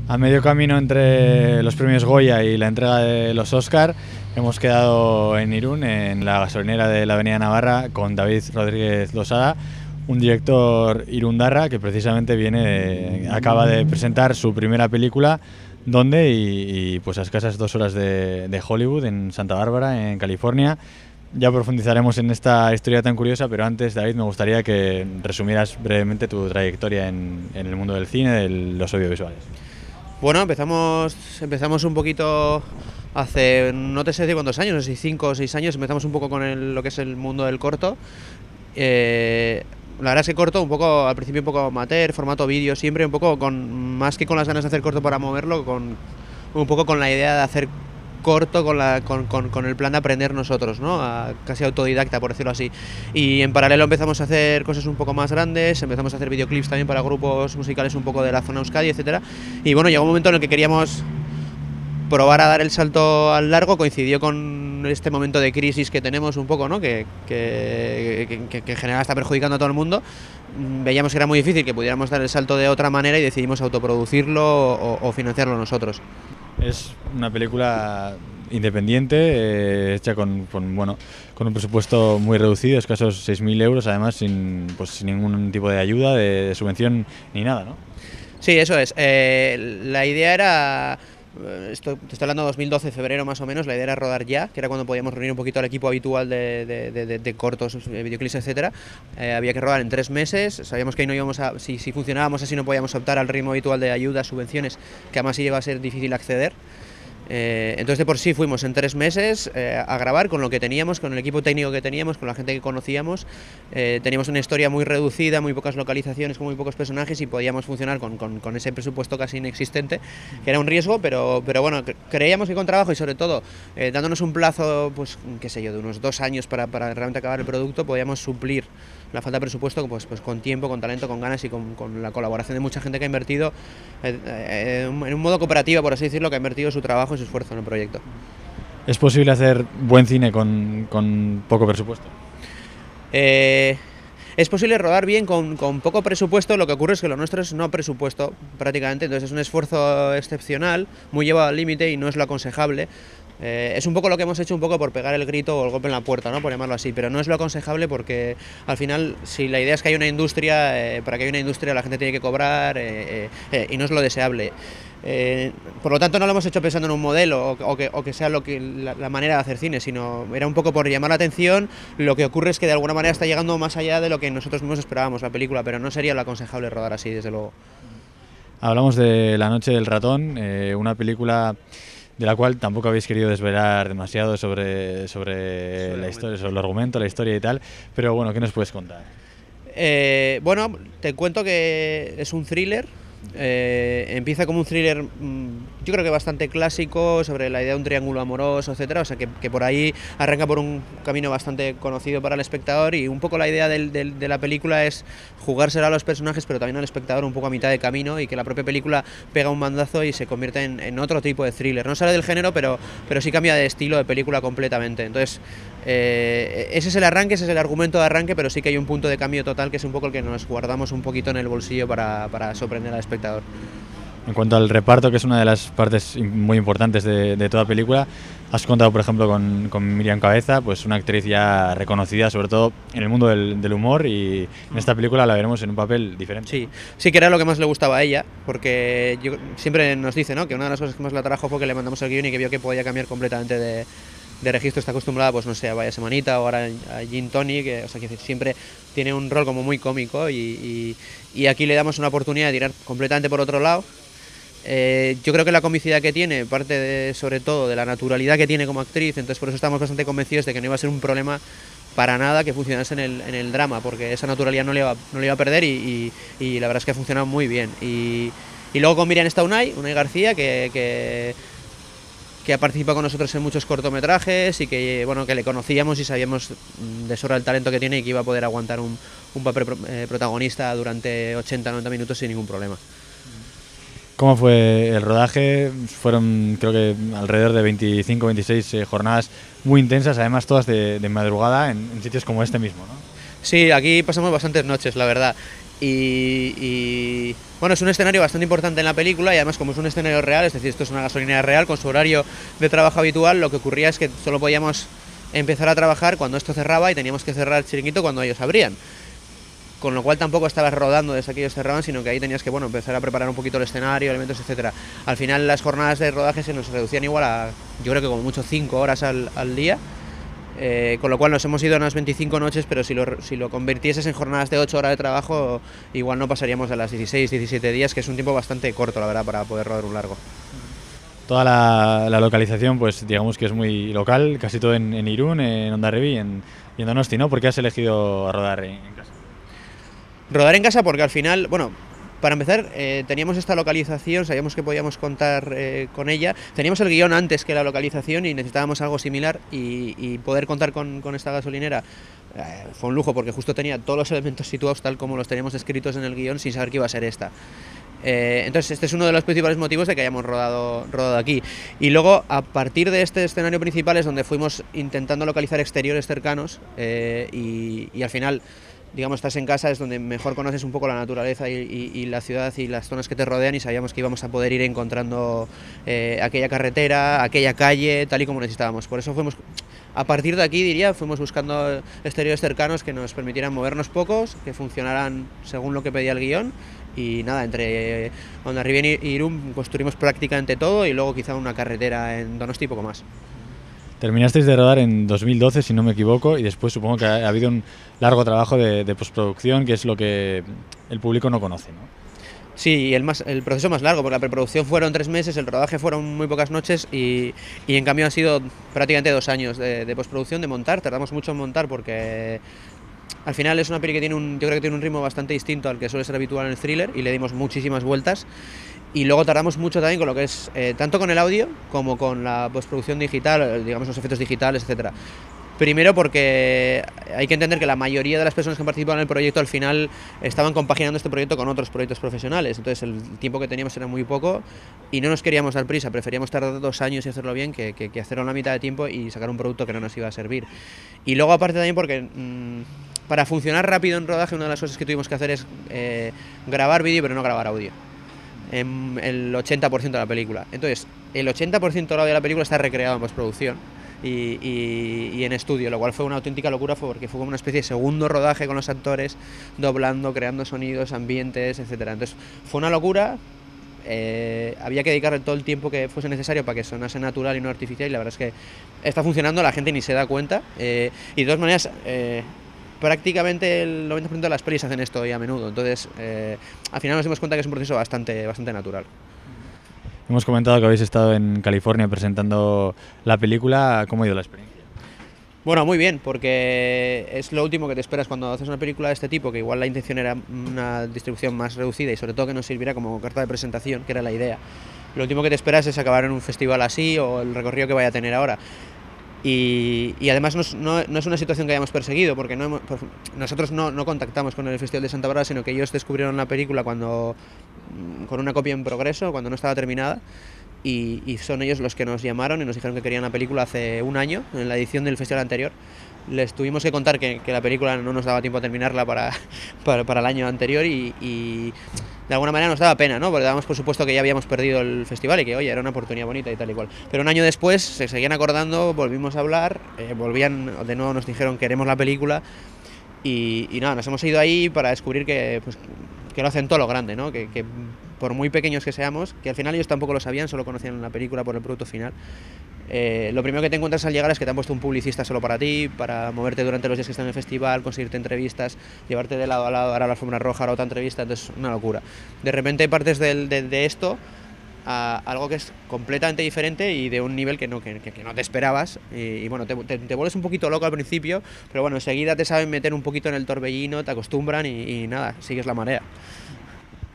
A medio camino entre los premios Goya y la entrega de los Oscar, hemos quedado en Irún, en la gasolinera de la Avenida Navarra, con David Rodríguez Losada, un director irundarra que precisamente acaba de presentar su primera película, Donde, y pues a escasas 2 horas de Hollywood, en Santa Bárbara, en California. Ya profundizaremos en esta historia tan curiosa, pero antes, David, me gustaría que resumieras brevemente tu trayectoria en el mundo del cine, de los audiovisuales. Bueno, empezamos un poquito hace, no te sé decir cuántos años, no sé si 5 o 6 años, empezamos un poco con lo que es el mundo del corto. La verdad es que corto, un poco al principio un poco amateur, formato vídeo, siempre un poco más que con las ganas de hacer corto para moverlo, un poco con la idea de hacer corto con el plan de aprender nosotros, ¿no? Casi autodidacta, por decirlo así. Y en paralelo empezamos a hacer cosas un poco más grandes, empezamos a hacer videoclips también para grupos musicales un poco de la zona Euskadi, etcétera. Y bueno, llegó un momento en el que queríamos probar a dar el salto al largo, coincidió con este momento de crisis que tenemos un poco, ¿no? Que en general está perjudicando a todo el mundo. Veíamos que era muy difícil que pudiéramos dar el salto de otra manera y decidimos autoproducirlo o financiarlo nosotros. Es una película independiente, hecha con un presupuesto muy reducido, escasos 6.000 euros, además sin ningún tipo de ayuda, de subvención ni nada, ¿no? Sí, eso es. La idea era... te estoy hablando de 2012, febrero más o menos. La idea era rodar ya, que era cuando podíamos reunir un poquito al equipo habitual de cortos, videoclips, etcétera. Había que rodar en 3 meses. Sabíamos que ahí no íbamos a, si funcionábamos así no podíamos optar al ritmo habitual de ayudas, subvenciones, que además iba a ser difícil acceder. Entonces de por sí fuimos en 3 meses a grabar con lo que teníamos, con el equipo técnico que teníamos, con la gente que conocíamos. Teníamos una historia muy reducida, muy pocas localizaciones, con muy pocos personajes, y podíamos funcionar con ese presupuesto casi inexistente, que era un riesgo, pero bueno, creíamos que con trabajo y sobre todo dándonos un plazo, pues qué sé yo, de unos 2 años para realmente acabar el producto, podíamos suplir la falta de presupuesto pues con tiempo, con talento, con ganas y con la colaboración de mucha gente que ha invertido en un modo cooperativo, por así decirlo, que ha invertido su trabajo y su esfuerzo en el proyecto. ¿Es posible hacer buen cine con poco presupuesto? Es posible rodar bien con poco presupuesto. Lo que ocurre es que lo nuestro es no presupuesto prácticamente, entonces es un esfuerzo excepcional, muy llevado al límite y no es lo aconsejable. Es un poco lo que hemos hecho un poco por pegar el grito o el golpe en la puerta, ¿no? Por llamarlo así, pero no es lo aconsejable porque al final, si la idea es que hay una industria, para que haya una industria la gente tiene que cobrar y no es lo deseable. Por lo tanto no lo hemos hecho pensando en un modelo o que sea la manera de hacer cine, sino era un poco por llamar la atención. Lo que ocurre es que de alguna manera está llegando más allá de lo que nosotros mismos esperábamos la película, pero no sería lo aconsejable rodar así, desde luego. Hablamos de La noche del ratón, una película de la cual tampoco habéis querido desvelar demasiado sobre la historia, sobre el argumento, la historia y tal, pero bueno, ¿qué nos puedes contar? Bueno, te cuento que es un thriller. Empieza como un thriller, yo creo que bastante clásico, sobre la idea de un triángulo amoroso, etcétera. O sea que por ahí arranca por un camino bastante conocido para el espectador, y un poco la idea de la película es jugársela a los personajes, pero también al espectador un poco a mitad de camino, y que la propia película pega un bandazo y se convierte en otro tipo de thriller. No sale del género, pero sí cambia de estilo de película completamente. Entonces ese es el arranque, ese es el argumento de arranque, pero sí que hay un punto de cambio total que es un poco el que nos guardamos un poquito en el bolsillo para sorprender al espectador. En cuanto al reparto, que es una de las partes muy importantes de toda película, has contado, por ejemplo, con Miriam Cabeza, pues una actriz ya reconocida, sobre todo en el mundo del humor, y en esta película la veremos en un papel diferente. Sí que era lo que más le gustaba a ella, porque siempre nos dice, ¿no?, que una de las cosas que más la atrajo fue que le mandamos el guión y que vio que podía cambiar completamente de registro. Está acostumbrada, pues no sé, a Vaya Semanita o ahora a Gin Tonic, o sea, que siempre tiene un rol como muy cómico, y aquí le damos una oportunidad de tirar completamente por otro lado. Yo creo que la comicidad que tiene parte sobre todo de la naturalidad que tiene como actriz, entonces por eso estamos bastante convencidos de que no iba a ser un problema para nada que funcionase en el drama, porque esa naturalidad no le iba a perder, y la verdad es que ha funcionado muy bien. Y luego con Miriam está Unai García, que ha participado con nosotros en muchos cortometrajes y que le conocíamos y sabíamos de sobra el talento que tiene y que iba a poder aguantar un papel protagonista durante 80-90 minutos sin ningún problema. ¿Cómo fue el rodaje? Fueron, creo que alrededor de 25-26 jornadas muy intensas, además todas de madrugada en sitios como este mismo, ¿no? Sí, aquí pasamos bastantes noches, la verdad. Bueno, es un escenario bastante importante en la película y además como es un escenario real, es decir, esto es una gasolinera real con su horario de trabajo habitual, lo que ocurría es que solo podíamos empezar a trabajar cuando esto cerraba y teníamos que cerrar el chiringuito cuando ellos abrían. Con lo cual tampoco estabas rodando desde que ellos cerraban, sino que ahí tenías que, bueno, empezar a preparar un poquito el escenario, elementos, etcétera. Al final las jornadas de rodaje se nos reducían igual a, yo creo que como mucho 5 horas al día. Con lo cual nos hemos ido a unas 25 noches, pero si lo convirtieses en jornadas de 8 horas de trabajo, igual no pasaríamos a las 16, 17 días, que es un tiempo bastante corto, la verdad, para poder rodar un largo. Toda la localización, pues digamos que es muy local, casi todo en Irún, en Hondarribia y en Donosti, ¿no? ¿Por qué has elegido rodar en casa? Rodar en casa porque al final, bueno, para empezar, teníamos esta localización, sabíamos que podíamos contar con ella, teníamos el guión antes que la localización y necesitábamos algo similar y poder contar con esta gasolinera fue un lujo porque justo tenía todos los elementos situados tal como los teníamos escritos en el guión sin saber que iba a ser esta. Entonces este es uno de los principales motivos de que hayamos rodado aquí. Y luego a partir de este escenario principal es donde fuimos intentando localizar exteriores cercanos y al final, digamos, estás en casa, es donde mejor conoces un poco la naturaleza y la ciudad y las zonas que te rodean y sabíamos que íbamos a poder ir encontrando aquella carretera, aquella calle, tal y como necesitábamos. Por eso fuimos, a partir de aquí diría, fuimos buscando exteriores cercanos que nos permitieran movernos pocos, que funcionaran según lo que pedía el guión y nada, entre Hondarribia y Irún construimos prácticamente todo y luego quizá una carretera en Donosti y poco más. Terminasteis de rodar en 2012, si no me equivoco, y después supongo que ha habido un largo trabajo de postproducción, que es lo que el público no conoce, ¿no? Sí, el proceso más largo, porque la preproducción fueron 3 meses, el rodaje fueron muy pocas noches y en cambio han sido prácticamente 2 años de postproducción, de montar. Tardamos mucho en montar porque al final es una peli que tiene yo creo que tiene un ritmo bastante distinto al que suele ser habitual en el thriller y le dimos muchísimas vueltas. Y luego tardamos mucho también con lo que es, tanto con el audio como con la postproducción digital, digamos los efectos digitales, etcétera. Primero porque hay que entender que la mayoría de las personas que han participado en el proyecto al final estaban compaginando este proyecto con otros proyectos profesionales, entonces el tiempo que teníamos era muy poco y no nos queríamos dar prisa, preferíamos tardar 2 años y hacerlo bien que hacerlo en la mitad de tiempo y sacar un producto que no nos iba a servir. Y luego aparte también porque para funcionar rápido en rodaje una de las cosas que tuvimos que hacer es grabar vídeo pero no grabar audio. En el 80% de la película. Entonces, el 80% del audio de la película está recreado en postproducción y en estudio, lo cual fue una auténtica locura porque fue como una especie de segundo rodaje con los actores, doblando, creando sonidos, ambientes, etcétera. Entonces, fue una locura. Había que dedicarle todo el tiempo que fuese necesario para que sonase natural y no artificial y la verdad es que está funcionando, la gente ni se da cuenta y de todas maneras prácticamente el 90% de las pelis hacen esto y a menudo, entonces al final nos dimos cuenta que es un proceso bastante natural. Hemos comentado que habéis estado en California presentando la película. ¿Cómo ha ido la experiencia? Bueno, muy bien, porque es lo último que te esperas cuando haces una película de este tipo, que igual la intención era una distribución más reducida y sobre todo que nos sirviera como carta de presentación, que era la idea. Lo último que te esperas es acabar en un festival así o el recorrido que vaya a tener ahora. Y además no es una situación que hayamos perseguido, porque nosotros no contactamos con el Festival de Santa Bárbara, sino que ellos descubrieron la película con una copia en progreso, cuando no estaba terminada, y son ellos los que nos llamaron y nos dijeron que querían la película hace un año, en la edición del festival anterior. Les tuvimos que contar que la película no nos daba tiempo a terminarla para el año anterior y de alguna manera nos daba pena, ¿no? Porque dábamos por supuesto que ya habíamos perdido el festival y que, oye, era una oportunidad bonita y tal y cual. Pero un año después se seguían acordando, volvimos a hablar, de nuevo nos dijeron queremos la película y nada, nos hemos ido ahí para descubrir que lo hacen todo lo grande, ¿no? Que por muy pequeños que seamos, que al final ellos tampoco lo sabían, solo conocían la película por el producto final. Lo primero que te encuentras al llegar es que te han puesto un publicista solo para ti, para moverte durante los días que están en el festival, conseguirte entrevistas, llevarte de lado a lado, ahora la alfombra roja, ahora otra entrevista, entonces una locura. De repente partes de esto a algo que es completamente diferente y de un nivel que no te esperabas y bueno, te vuelves un poquito loco al principio, pero bueno, enseguida te saben meter un poquito en el torbellino, te acostumbran y nada, sigues la marea.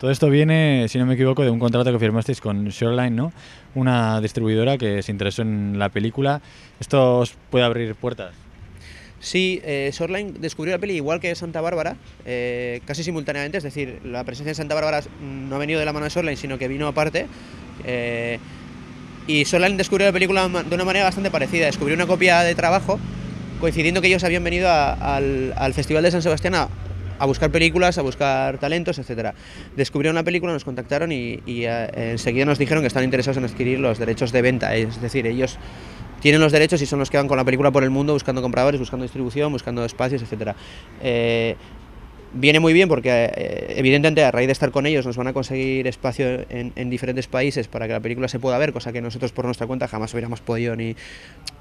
Todo esto viene, si no me equivoco, de un contrato que firmasteis con Shoreline, ¿no? Una distribuidora que se interesó en la película. ¿Esto os puede abrir puertas? Sí, Shoreline descubrió la peli igual que Santa Bárbara, casi simultáneamente, es decir, la presencia de Santa Bárbara no ha venido de la mano de Shoreline, sino que vino aparte. Y Shoreline descubrió la película de una manera bastante parecida, descubrió una copia de trabajo, coincidiendo que ellos habían venido al Festival de San Sebastián a buscar películas, a buscar talentos, etcétera. Descubrieron la película, nos contactaron y enseguida nos dijeron que están interesados en adquirir los derechos de venta, es decir, ellos tienen los derechos y son los que van con la película por el mundo buscando compradores, buscando distribución, buscando espacios, etcétera. Viene muy bien porque evidentemente a raíz de estar con ellos nos van a conseguir espacio en diferentes países para que la película se pueda ver, cosa que nosotros por nuestra cuenta jamás hubiéramos podido ni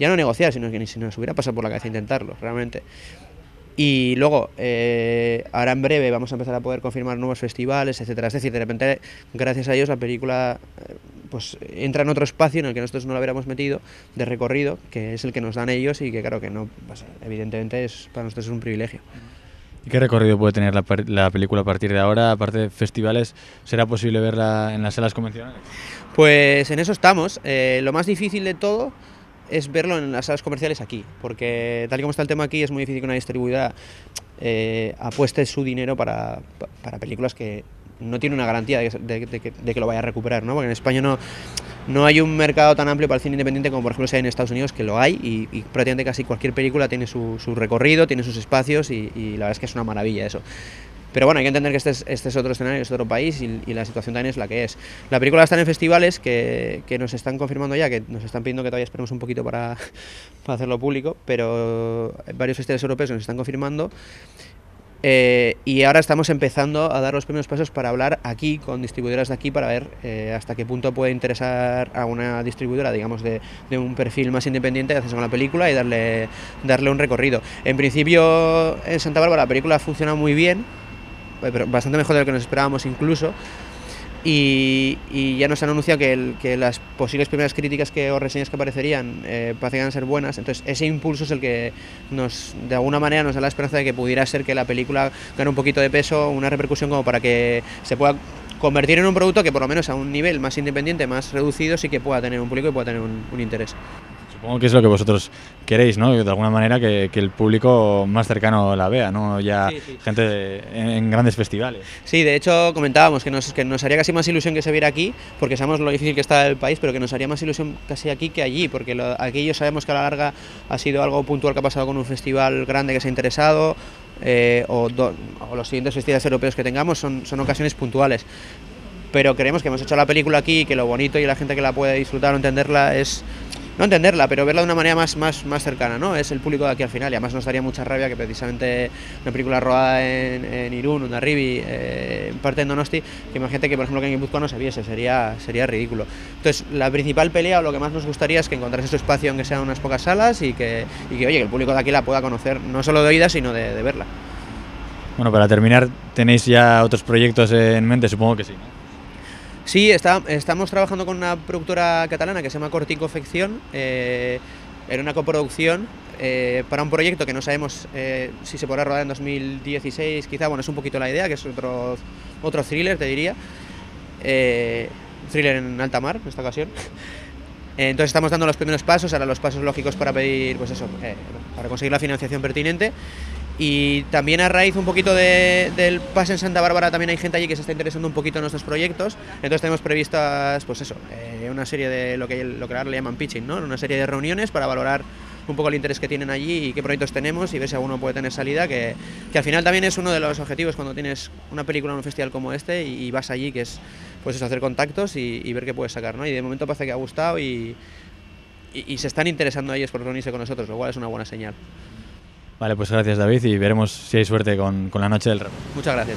ya no negociar, sino que ni si nos hubiera pasado por la cabeza intentarlo, realmente. Y luego, ahora en breve vamos a empezar a poder confirmar nuevos festivales, etcétera. Es decir, de repente, gracias a ellos, la película pues entra en otro espacio en el que nosotros no la hubiéramos metido, de recorrido, que es el que nos dan ellos y que claro que no, pues, evidentemente para nosotros es un privilegio. ¿Y qué recorrido puede tener la película a partir de ahora? Aparte de festivales, ¿será posible verla en las salas convencionales? Pues en eso estamos. Lo más difícil de todo es verlo en las salas comerciales aquí, porque tal y como está el tema aquí es muy difícil que una distribuidora apueste su dinero para películas que no tiene una garantía de que lo vaya a recuperar, ¿no? Porque en España no hay un mercado tan amplio para el cine independiente como por ejemplo si hay en Estados Unidos, que lo hay, y prácticamente casi cualquier película tiene su recorrido, tiene sus espacios y la verdad es que es una maravilla eso. Pero bueno, hay que entender que este es otro escenario, es otro país y la situación también es la que es. La película está en festivales que nos están confirmando ya, que nos están pidiendo que todavía esperemos un poquito para hacerlo público, pero varios festivales europeos nos están confirmando. Y ahora estamos empezando a dar los primeros pasos para hablar aquí con distribuidoras de aquí para ver hasta qué punto puede interesar a una distribuidora, digamos, de un perfil más independiente de hacerse con la película y darle un recorrido. En principio en Santa Bárbara la película funciona muy bien, pero bastante mejor de lo que nos esperábamos incluso, y ya nos han anunciado que las posibles primeras críticas o reseñas que aparecerían parecían ser buenas, entonces ese impulso es el que de alguna manera nos da la esperanza de que pudiera ser que la película gane un poquito de peso, una repercusión como para que se pueda convertir en un producto que por lo menos a un nivel más independiente, más reducido, sí que pueda tener un público y pueda tener un interés. Supongo que es lo que vosotros queréis, ¿no? De alguna manera que el público más cercano la vea, ¿no? Ya sí. Gente en grandes festivales. Sí, de hecho comentábamos que nos haría casi más ilusión que se viera aquí, porque sabemos lo difícil que está el país, pero que nos haría más ilusión casi aquí que allí, porque aquí sabemos que a la larga ha sido algo puntual que ha pasado con un festival grande que se ha interesado, o los siguientes festivales europeos que tengamos son ocasiones puntuales. Pero creemos que hemos hecho la película aquí y que lo bonito y la gente que la puede disfrutar o entenderla es... No entenderla, pero verla de una manera más cercana, ¿no? Es el público de aquí al final, y además nos daría mucha rabia que precisamente una película rodada en Irún, en Arribi, en parte en Donosti, que imagínate que por ejemplo que en Guipúzcoa no se viese, sería ridículo. Entonces la principal pelea o lo que más nos gustaría es que encontrase su espacio aunque sean unas pocas salas y que oye, que el público de aquí la pueda conocer, no solo de oídas, sino de verla. Bueno, para terminar, ¿tenéis ya otros proyectos en mente? Supongo que sí, ¿no? Sí, estamos trabajando con una productora catalana que se llama Corte y Confección, en una coproducción para un proyecto que no sabemos si se podrá rodar en 2016, quizá, bueno, es un poquito la idea, que es otro thriller, te diría, thriller en alta mar en esta ocasión. Entonces estamos dando los primeros pasos, ahora los pasos lógicos para pedir, pues eso, para conseguir la financiación pertinente. Y también a raíz un poquito del pase en Santa Bárbara también hay gente allí que se está interesando un poquito en nuestros proyectos, entonces tenemos previstas pues eso, una serie de lo que ahora le llaman pitching, ¿no? Una serie de reuniones para valorar un poco el interés que tienen allí y qué proyectos tenemos y ver si alguno puede tener salida, que al final también es uno de los objetivos cuando tienes una película en un festival como este y vas allí, que es pues eso, hacer contactos y ver qué puedes sacar, ¿no? Y de momento parece que ha gustado y se están interesando ellos por reunirse con nosotros, lo cual es una buena señal. Vale, pues gracias David y veremos si hay suerte con la noche del rap. Muchas gracias.